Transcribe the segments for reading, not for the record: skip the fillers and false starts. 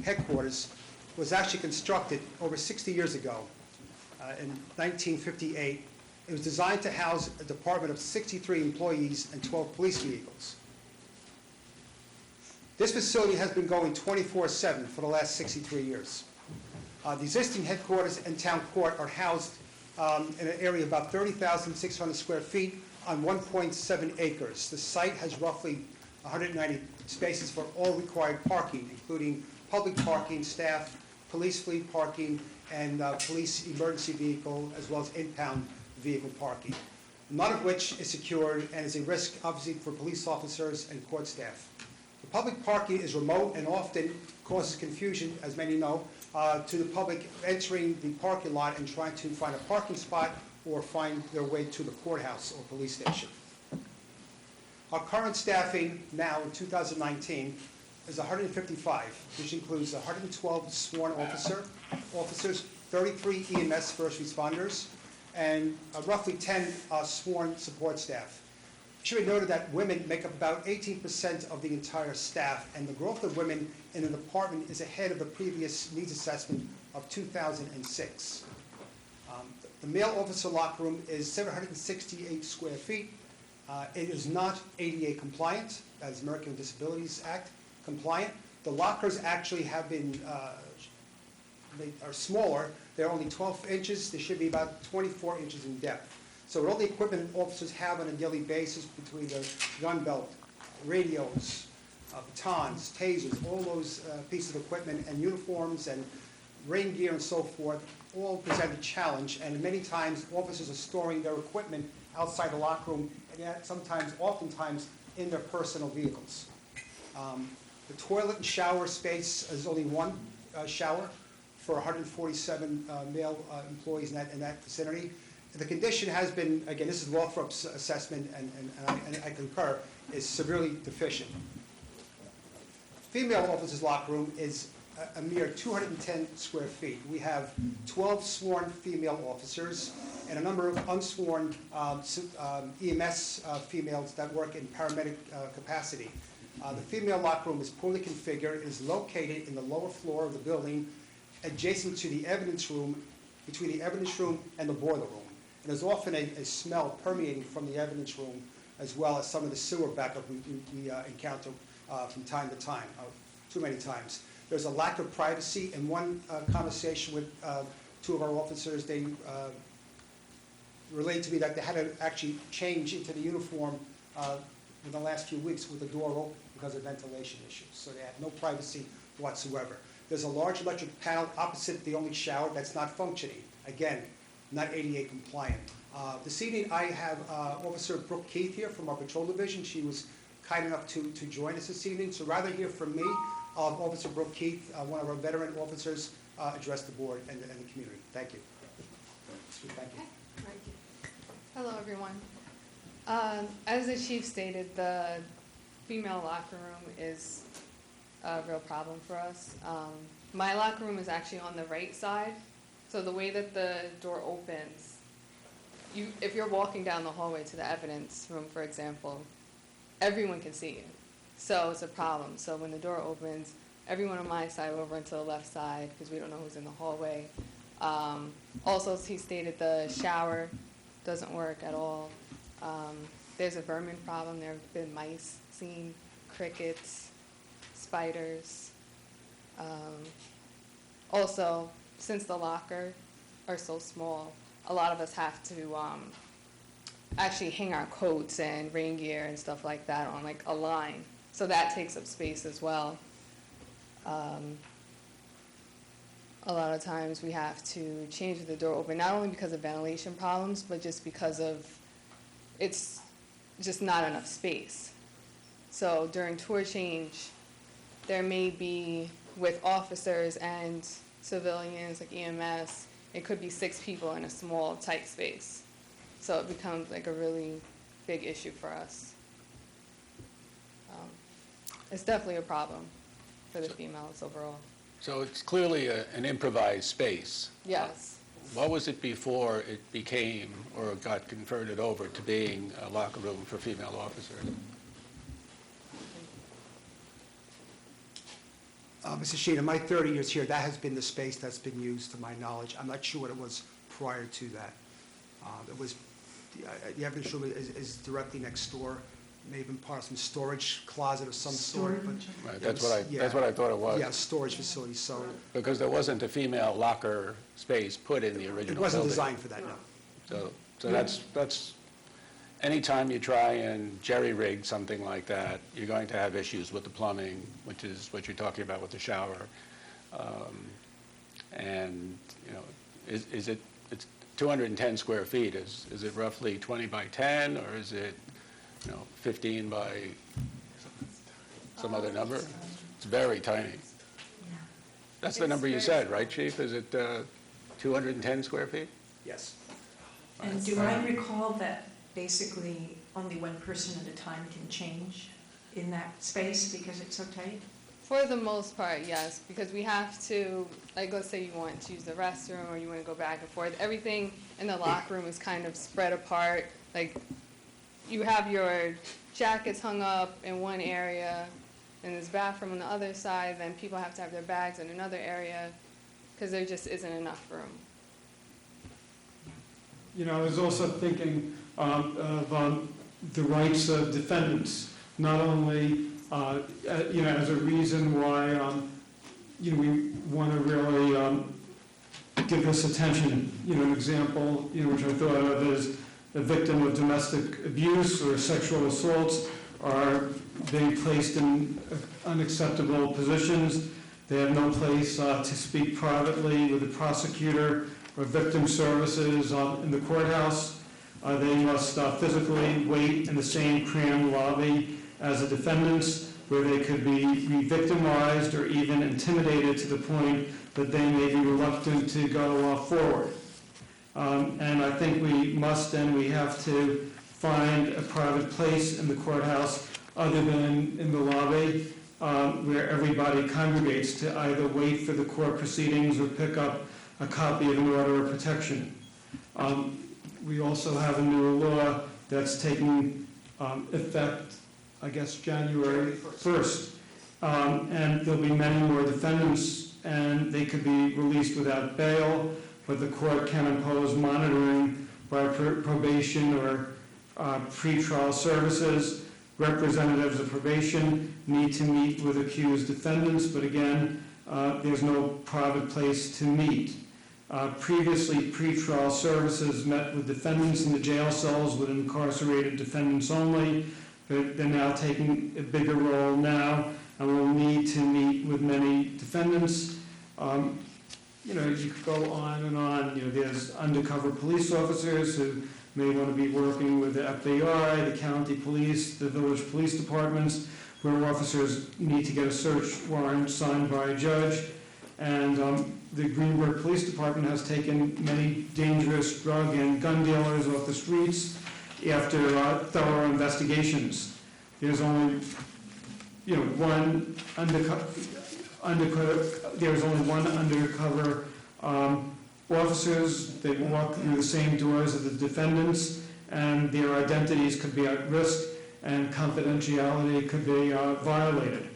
headquarters was actually constructed over 60 years ago, in 1958. It was designed to house a department of 63 employees and 12 police vehicles. This facility has been going 24/7 for the last 63 years. The existing headquarters and town court are housed in an area of about 30,600 square feet on 1.7 acres. The site has roughly 190 spaces for all required parking, including public parking, staff, police fleet parking, and police emergency vehicle, as well as impound vehicle parking, none of which is secured and is a risk, obviously, for police officers and court staff. The public parking is remote and often causes confusion, as many know, to the public entering the parking lot and trying to find a parking spot or find their way to the courthouse or police station. Our current staffing now in 2019 is 155, which includes 112 sworn officers, 33 EMS first responders, and roughly 10 sworn support staff. It should be noted that women make up about 18% of the entire staff, and the growth of women in the department is ahead of the previous needs assessment of 2006. The male officer locker room is 768 square feet. It is not ADA compliant, as American with Disabilities Act compliant. The lockers actually have been, they are smaller. They're only 12 inches. They should be about 24 inches in depth. So with all the equipment officers have on a daily basis, between the gun belt, radios, batons, tasers, all those pieces of equipment, and uniforms and rain gear and so forth, all present a challenge. And many times officers are storing their equipment outside the locker room, and yet sometimes, oftentimes, in their personal vehicles. The toilet and shower space is only one shower for 147 male employees in that vicinity. The condition has been, again, this is Lothrop's assessment, and I concur, is severely deficient. Female officers' locker room is a mere 210 square feet. We have 12 sworn female officers and a number of unsworn EMS females that work in paramedic capacity. The female locker room is poorly configured. It is located in the lower floor of the building, adjacent to the evidence room, between the evidence room and the boiler room. And there's often a smell permeating from the evidence room, as well as some of the sewer backup we encounter from time to time, too many times. There's a lack of privacy. In one conversation with two of our officers, they relayed to me that they had to actually change into the uniform in the last few weeks with the door open because of ventilation issues. So they had no privacy whatsoever. There's a large electric panel opposite the only shower that's not functioning. Again, not ADA compliant. This evening I have Officer Brooke Keith here from our patrol division. She was kind enough to join us this evening. So rather hear from me, Officer Brooke Keith, one of our veteran officers, address the board and the community. Thank you. Thank you. Thank you. Hello, everyone. As the chief stated, the female locker room is a real problem for us. My locker room is actually on the right side, so the way that the door opens, if you're walking down the hallway to the evidence room, for example, everyone can see you. So it's a problem. So when the door opens, everyone on my side over into the left side, because we don't know who's in the hallway. Also, as he stated, the shower doesn't work at all. There's a vermin problem. There have been mice seen, crickets, spiders. Also, since the locker are so small, a lot of us have to actually hang our coats and rain gear and stuff like that on like a line. So that takes up space as well. A lot of times we have to change the door open, not only because of ventilation problems, but just because of it's just not enough space. So during tour change, there may be, with officers and civilians like EMS, it could be 6 people in a small, tight space. So it becomes like a really big issue for us. It's definitely a problem for the females overall. So it's clearly an improvised space. Yes. What was it before it became or got converted over to being a locker room for female officers? Mr. Sheen, in my 30 years here, that has been the space that's been used, to my knowledge. I'm not sure what it was prior to that. It was, the evidence room is directly next door, maybe even part of some storage closet of some sort, but. Right, that's what I thought it was. Yeah, storage facility, so Because there wasn't a female locker space put in the original building. it wasn't designed for that, no. So that's, anytime you try and jerry-rig something like that, you're going to have issues with the plumbing, which is what you're talking about with the shower. And, you know, is it, it's 210 square feet, is it roughly 20 by 10, or is it, 15 by some other number? It's very tiny. That's the number you said, right, Chief? Is it 210 square feet? Yes. And do I recall that basically only one person at a time can change in that space because it's so tight? For the most part, yes, because we have to, like, let's say you want to use the restroom or you want to go back and forth. Everything in the locker room is kind of spread apart. Like, you have your jackets hung up in one area, and there's bathroom on the other side, then people have to have their bags in another area, because there just isn't enough room. I was also thinking of the rights of defendants, not only, as a reason why, we want to really give this attention. An example, which I thought of is a victim of domestic abuse or sexual assaults are being placed in unacceptable positions. They have no place to speak privately with the prosecutor or victim services in the courthouse. They must physically wait in the same crammed lobby as the defendants, where they could be re-victimized or even intimidated to the point that they may be reluctant to go forward. And I think we must and we have to find a private place in the courthouse other than in the lobby where everybody congregates to either wait for the court proceedings or pick up a copy of an order of protection. We also have a new law that's taking effect, I guess, January 1st. And there'll be many more defendants, and they could be released without bail, but the court can impose monitoring by probation or pretrial services. Representatives of probation need to meet with accused defendants, but again, there's no private place to meet. Previously, pretrial services met with defendants in the jail cells with incarcerated defendants only. They're now taking a bigger role now, and will need to meet with many defendants. You could go on and on. There's undercover police officers who may want to be working with the FBI, the county police, the village police departments, where officers need to get a search warrant signed by a judge. And the Greenberg Police Department has taken many dangerous drug and gun dealers off the streets after thorough investigations. There's only, one there's only one undercover officers. They walk through the same doors as the defendants, and their identities could be at risk, and confidentiality could be violated.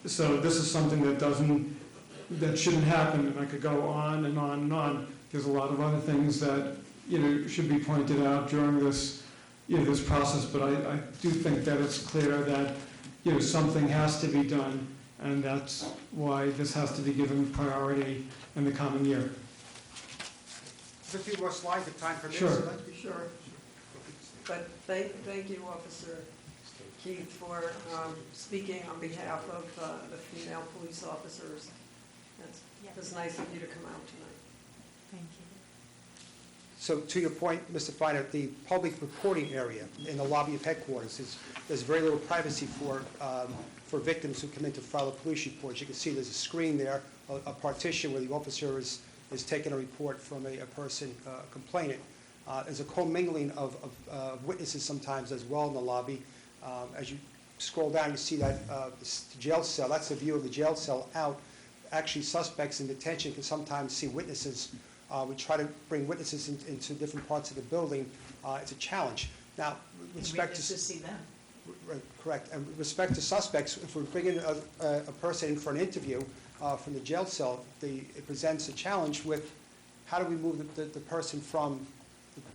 So this is something that shouldn't happen, and I could go on and on and on. There's a lot of other things that should be pointed out during this this process, but I do think that it's clear that something has to be done, and that's why this has to be given priority in the coming year. Just a few more slides if time permits. Sure. Sure. But thank you, Officer Keith, for speaking on behalf of the female police officers. It's nice of you to come out tonight. Thank you. So to your point, Mr. Feiner, the public reporting area in the lobby of headquarters there's very little privacy for victims who come in to file a police report. You can see there's a screen there, a partition where the officer is taking a report from a person, a complainant. There's a commingling of witnesses sometimes as well in the lobby. As you scroll down, you see that the jail cell, that's a view of the jail cell out. Actually, suspects in detention can sometimes see witnesses. We try to bring witnesses into different parts of the building. It's a challenge. Now, with respect to see them. Right, correct. And with respect to suspects, if we're bringing a person in for an interview from the jail cell, it presents a challenge with how do we move the person from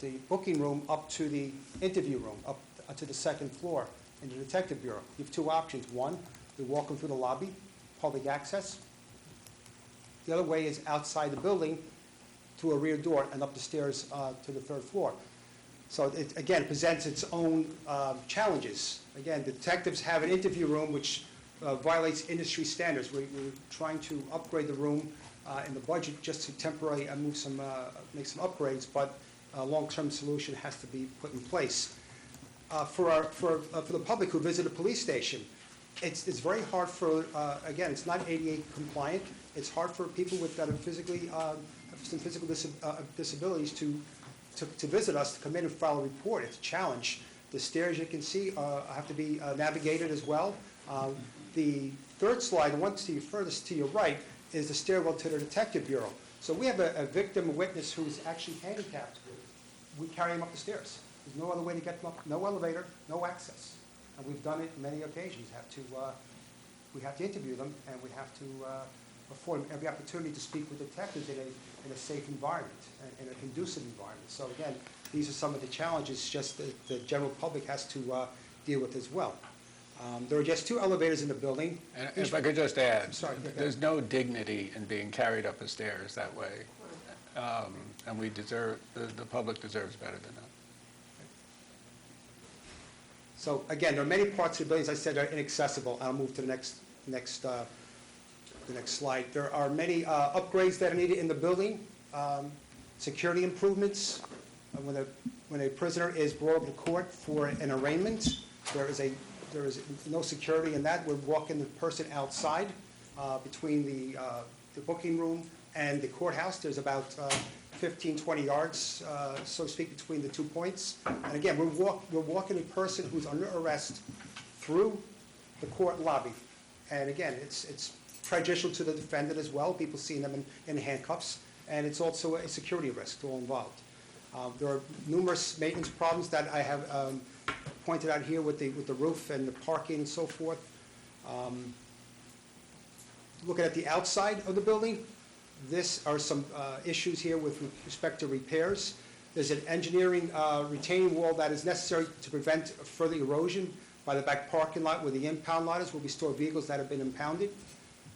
the booking room up to the interview room, up to the second floor in the detective bureau. You have two options. One, you walk them through the lobby, public access. The other way is outside the building through a rear door and up the stairs to the third floor. So it, again, presents its own challenges. Again, the detectives have an interview room which violates industry standards. We're trying to upgrade the room in the budget just to temporarily make some upgrades, but a long-term solution has to be put in place. For the public who visit a police station, it's very hard for, again, it's not ADA compliant. It's hard for people that are physically, have some physical disabilities to visit us, to come in and file a report. It's a challenge. The stairs, you can see, have to be navigated as well. The third slide, the one furthest to your right, is the stairwell to the detective bureau. So we have a victim, a witness who's actually handicapped. We carry him up the stairs. There's no other way to get them up, no elevator, no access. And we've done it many occasions. We have to interview them, and we have to afford them every opportunity to speak with detectives in a safe environment, in a conducive environment. So again, these are some of the challenges just the general public has to deal with as well. There are just two elevators in the building. And if I could just add, Sorry, go ahead. there's no dignity in being carried up the stairs that way. And we deserve, the public deserves better than that. So again, there are many parts of the building, as I said, that are inaccessible. I'll move to the next slide. There are many upgrades that are needed in the building. Security improvements. When a prisoner is brought up to court for an arraignment, there is no security in that. We're walking the person outside between the booking room and the courthouse. There's about 15, 20 yards, so to speak, between the 2 points. And again, we're walking a person who's under arrest through the court lobby. And again, it's prejudicial to the defendant as well, people seeing them in handcuffs, and it's also a security risk to all involved. There are numerous maintenance problems that I have pointed out here with the roof and the parking and so forth. Looking at the outside of the building, this are some issues here with respect to repairs. There's an engineering retaining wall that is necessary to prevent further erosion by the back parking lot where the impound lot is, where we store vehicles that have been impounded.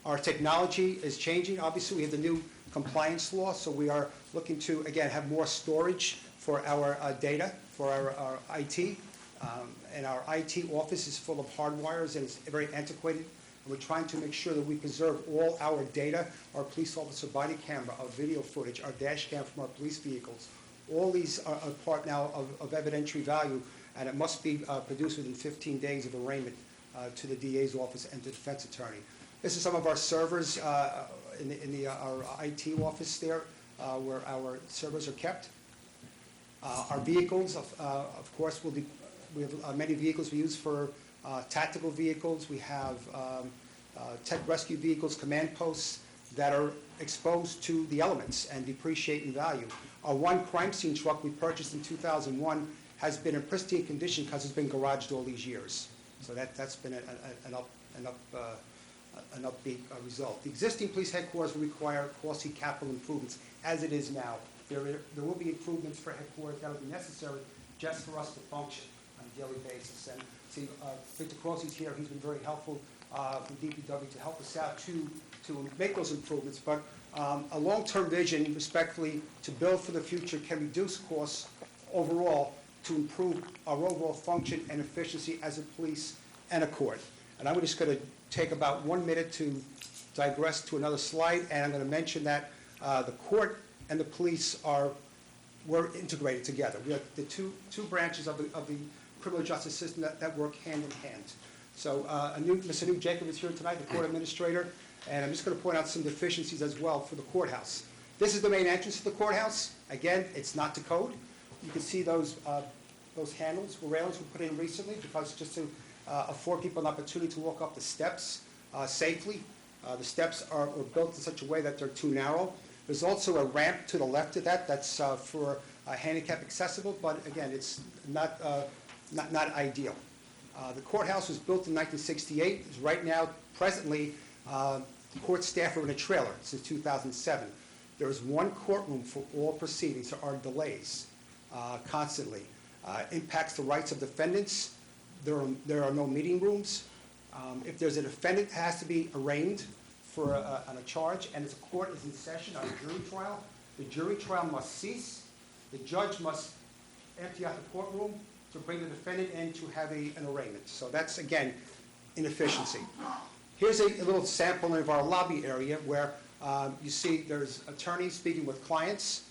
Our technology is changing. Obviously, we have the new compliance law, so we are looking to, again, have more storage for our data, for our IT. And our IT office is full of hardwires and it's very antiquated. And we're trying to make sure that we preserve all our data, our police officer body camera, our video footage, our dash cam from our police vehicles. All these are part now of evidentiary value, and it must be produced within 15 days of arraignment to the DA's office and to the defense attorney. This is some of our servers in our IT office there, where our servers are kept. Our vehicles, of course, we have many vehicles we use for tactical vehicles. We have tech rescue vehicles, command posts that are exposed to the elements and depreciate in value. Our one crime scene truck we purchased in 2001 has been in pristine condition because it's been garaged all these years. So that's been an upbeat result. The existing police headquarters will require costly capital improvements, as it is now. There will be improvements for headquarters that will be necessary just for us to function on a daily basis. And see, Victor Crossey's here. He's been very helpful from DPW to help us out to make those improvements. But a long-term vision, respectfully, to build for the future can reduce costs overall to improve our overall function and efficiency as a police and a court. And I'm just going to take about 1 minute to digress to another slide, and I'm going to mention that the court and the police were integrated together. We have the two branches of the criminal justice system that work hand in hand. So Mr. New Jacob is here tonight, the court administrator, and I'm just going to point out some deficiencies as well for the courthouse. This is the main entrance to the courthouse. Again, it's not to code. You can see those handles, railings were put in recently because just to afford people an opportunity to walk up the steps safely. The steps were built in such a way that they're too narrow. There's also a ramp to the left of that's for handicap accessible, but again, it's not ideal. The courthouse was built in 1968. It's right now, presently, court staff are in a trailer since 2007. There is one courtroom for all proceedings. There are delays constantly. Impacts the rights of defendants. There are no meeting rooms. If there's a defendant that has to be arraigned for on a charge, and if the court is in session on a jury trial, the jury trial must cease. The judge must empty out the courtroom to bring the defendant in to have an arraignment. So that's, again, inefficiency. Here's a little sample of our lobby area where you see there's attorneys speaking with clients.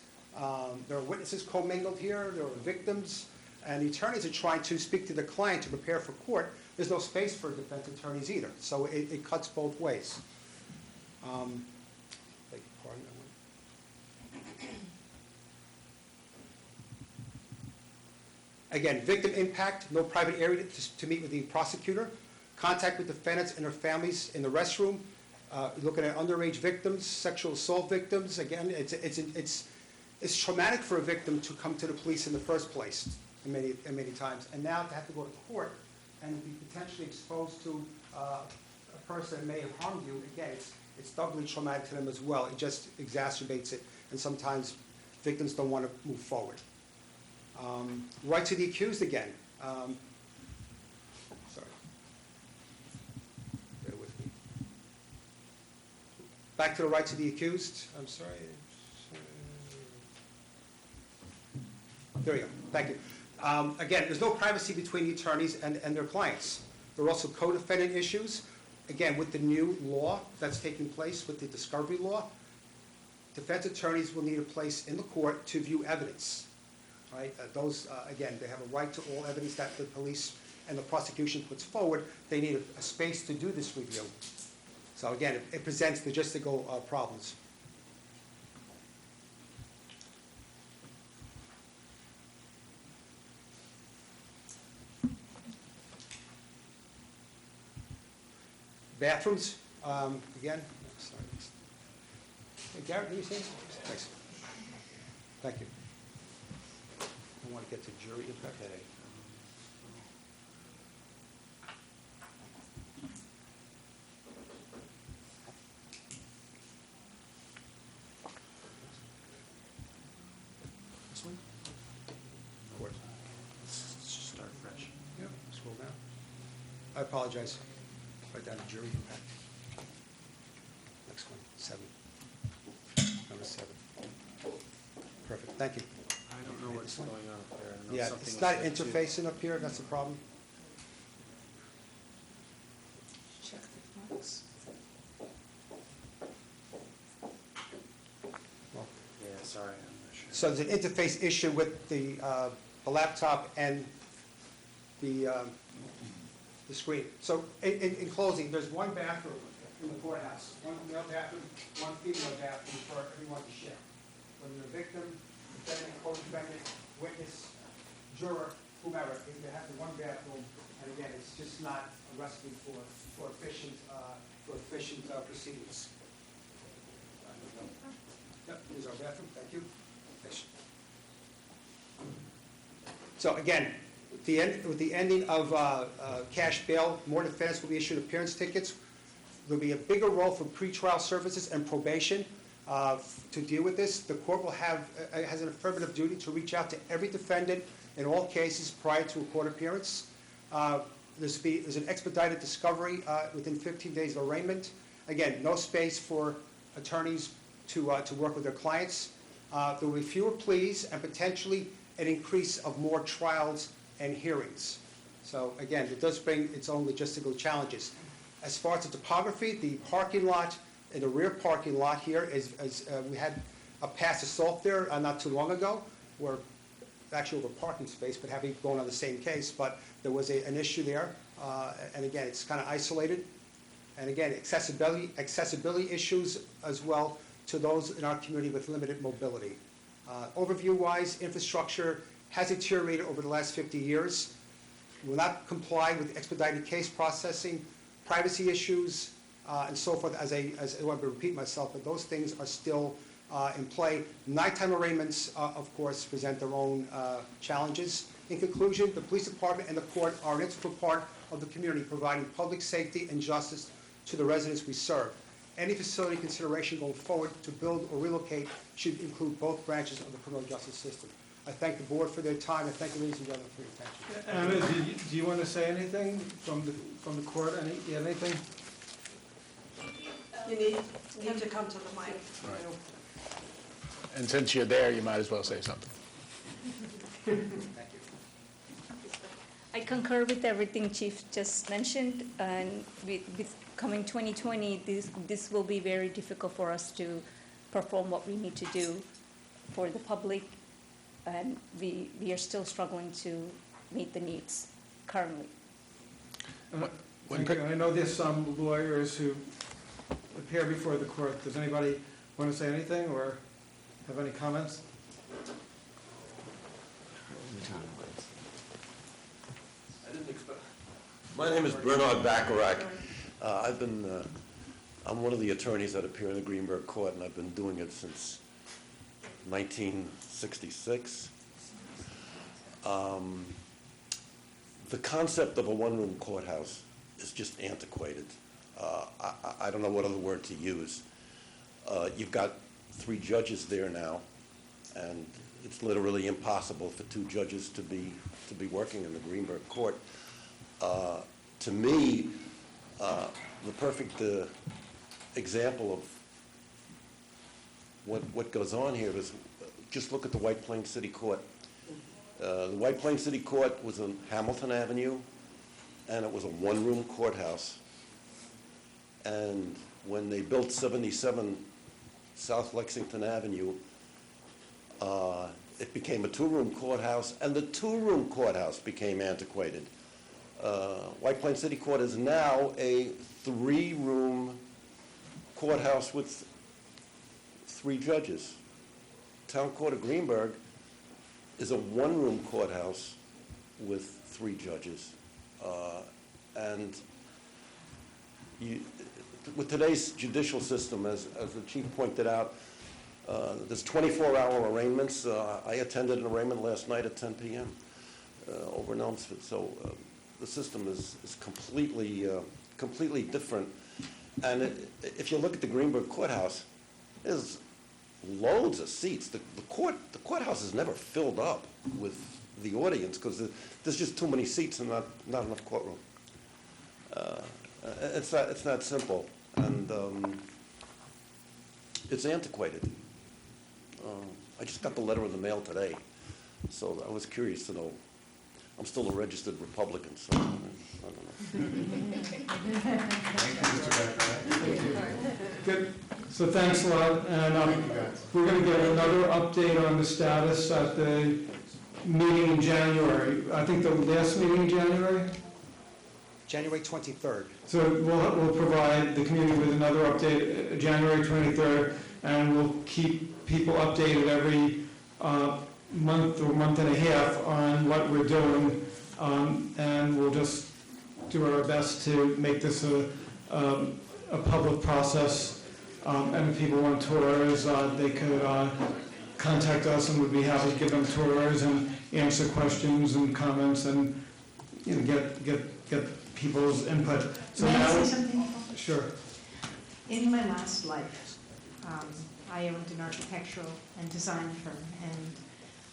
There are witnesses commingled here. There are victims. And the attorneys are trying to speak to the client to prepare for court. There's no space for defense attorneys either. So it cuts both ways. Beg your pardon, Again, victim impact, no private area to meet with the prosecutor, contact with defendants and their families in the restroom, looking at underage victims, sexual assault victims. Again, it's traumatic for a victim to come to the police in the first place, many times, and now to have to go to court and be potentially exposed to a person that may have harmed you. Again, it's doubly traumatic to them as well. It just exacerbates it, and sometimes victims don't want to move forward. Right to the accused again. Sorry. Bear with me. Back to the right to the accused. I'm sorry. There we go. Thank you. Again, there's no privacy between the attorneys and their clients. There are also co-defendant issues. Again, with the new law that's taking place with the discovery law, defense attorneys will need a place in the court to view evidence. Right? Again, they have a right to all evidence that the police and the prosecution puts forward. They need a space to do this review. So again, it presents logistical problems. Bathrooms, again, sorry. Hey, Garrett, do you see? Thanks. Thank you. I want to get to jury impact. This one? Court. Let's start fresh. Yeah, scroll down. I apologize. Right down to jury impact. Next one, 7. Number 7. Perfect, thank you. I don't know what's going on up there. I know Yeah, something it's was not said too. interfacing up here, that's the problem. Check the box. Well, Yeah, sorry, I'm not sure. so there's an interface issue with the laptop and the screen. So in closing, there's one bathroom in the courthouse, one male bathroom, one female bathroom for everyone to share. Whether you're a victim, defendant, co-defendant, witness, juror, whomever, they have the one bathroom. And again, it's just not a recipe for efficient proceedings. Yep, here's our bathroom, thank you. Thanks. So again, with the ending of cash bail, more defendants will be issued appearance tickets. There'll be a bigger role for pretrial services and probation to deal with this. The court will has an affirmative duty to reach out to every defendant in all cases prior to a court appearance. There's an expedited discovery within 15 days of arraignment. Again, no space for attorneys to work with their clients. There will be fewer pleas and potentially an increase of more trials and hearings. So again, it does bring its own logistical challenges. As far as the topography, the parking lot, in the rear parking lot here we had a past assault there not too long ago, where actually over parking space, but having gone on the same case, but there was an issue there. And again, it's kind of isolated. And again, accessibility issues as well to those in our community with limited mobility. Overview-wise, infrastructure has deteriorated over the last 50 years. Will not comply with expedited case processing, privacy issues, and so forth. As I want to repeat myself, but those things are still in play. Nighttime arraignments, of course, present their own challenges. In conclusion, the police department and the court are an integral part of the community, providing public safety and justice to the residents we serve. Any facility consideration going forward to build or relocate should include both branches of the criminal justice system. I thank the board for their time, and thank you, ladies and gentlemen, for your attention. Anna, do you want to say anything from the court? Anything? You need to come to the mic. Right. And since you're there, you might as well say something. I concur with everything Chief just mentioned, and with coming 2020, this will be very difficult for us to perform what we need to do for the public, and we are still struggling to meet the needs currently. Thank you. I know there's some lawyers who appear before the court. Does anybody want to say anything or have any comments? My name is Bernard Bacharach. I'm one of the attorneys that appear in the Greenberg Court, and I've been doing it since 1966. The concept of a one-room courthouse is just antiquated. I don't know what other word to use. You've got 3 judges there now, and it's literally impossible for 2 judges to be working in the Greenberg Court. To me, the perfect example of what goes on here is just look at the White Plains City Court. The White Plains City Court was on Hamilton Avenue, and it was a one-room courthouse. And when they built 77 South Lexington Avenue, it became a 2-room courthouse, and the 2-room courthouse became antiquated. White Plains City Court is now a 3-room courthouse with 3 judges. Town Court of Greenberg is a 1-room courthouse with 3 judges. And with today's judicial system, as the chief pointed out, there's 24-hour arraignments. I attended an arraignment last night at 10 p.m. Over in Elmsford. So the system is completely different. And if you look at the Greenberg Courthouse, there's loads of seats. The courthouse is never filled up with the audience because there's just too many seats and not enough courtroom. It's that simple, and it's antiquated. I just got the letter in the mail today, so I was curious to know. I'm still a registered Republican, so I don't know. Good. So thanks a lot. And we're going to get another update on the status at the meeting in January. I think the last meeting in January? January 23rd. So we'll provide the community with another update January 23rd, and we'll keep people updated every month or month and a half on what we're doing, and we'll just do our best to make this a public process. And if people want tours, they could contact us, and we'd be happy to give them tours and answer questions and comments, and get people's input. So May I now, say something? sure. In my last life, I owned an architectural and design firm, and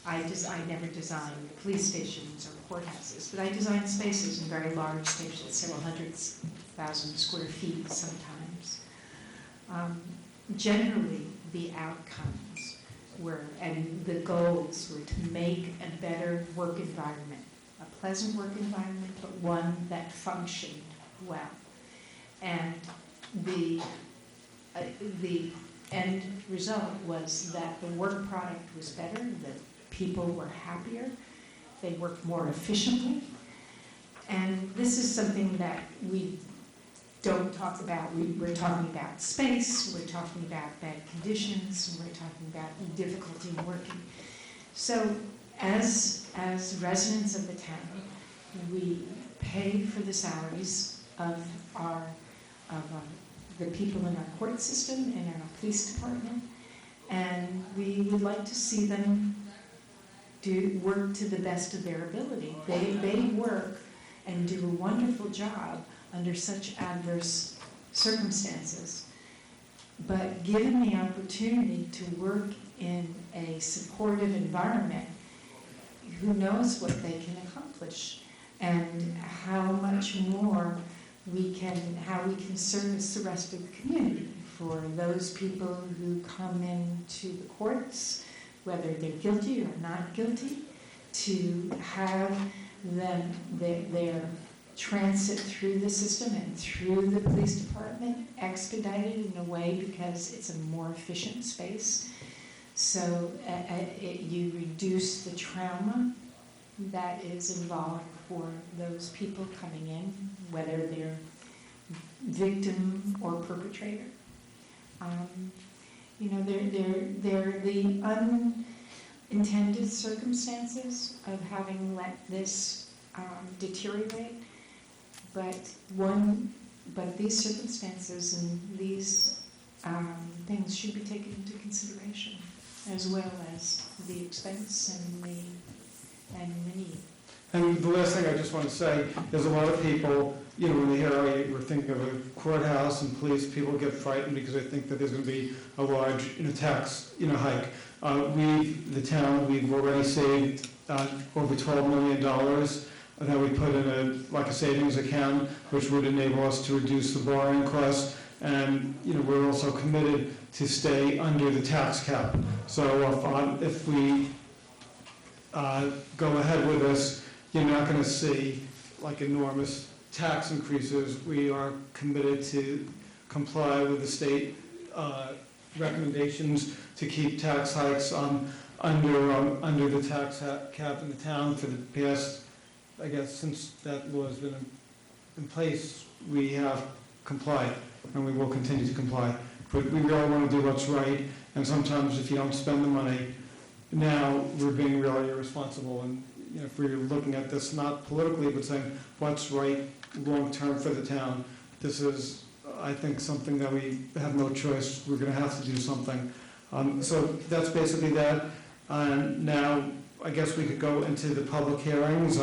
I never designed police stations or courthouses, but I designed spaces in very large stations, several 100,000 square feet sometimes. Generally, the outcomes and the goals were to make a better work environment, a pleasant work environment, but one that functioned well. And the end result was that the work product was better, the people were happier, they worked more efficiently. And this is something that we don't talk about. We're talking about space, we're talking about bad conditions, we're talking about difficulty in working. So as residents of the town, we pay for the salaries of the people in our court system and in our police department, and we would like to see them work to the best of their ability. They work and do a wonderful job under such adverse circumstances. But given the opportunity to work in a supportive environment, who knows what they can accomplish and how much more how we can service the rest of the community for those people who come into the courts, whether they're guilty or not guilty, to have their transit through the system and through the police department expedited in a way because it's a more efficient space. So you reduce the trauma that is involved for those people coming in, whether they're victim or perpetrator. They're the unintended circumstances of having let this deteriorate, but these circumstances and these things should be taken into consideration, as well as the expense and the need. And the last thing I just want to say, there's a lot of people, when they hear, we're thinking of a courthouse and police, people get frightened because they think that there's going to be a large, tax, hike. The town, we've already saved over $12 million that we put in a savings account, which would enable us to reduce the borrowing costs. And, we're also committed to stay under the tax cap. So if we go ahead with this, you're not going to see enormous tax increases. We are committed to comply with the state recommendations to keep tax hikes under the tax cap in the town for the past, I guess, since that law has been in place. We have complied, and we will continue to comply. But we really want to do what's right, and sometimes if you don't spend the money now, we're being really irresponsible. And if we're looking at this not politically, but saying what's right long-term for the town, this is, I think, something that we have no choice. We're going to have to do something. So that's basically that. And now I guess we could go into the public hearings.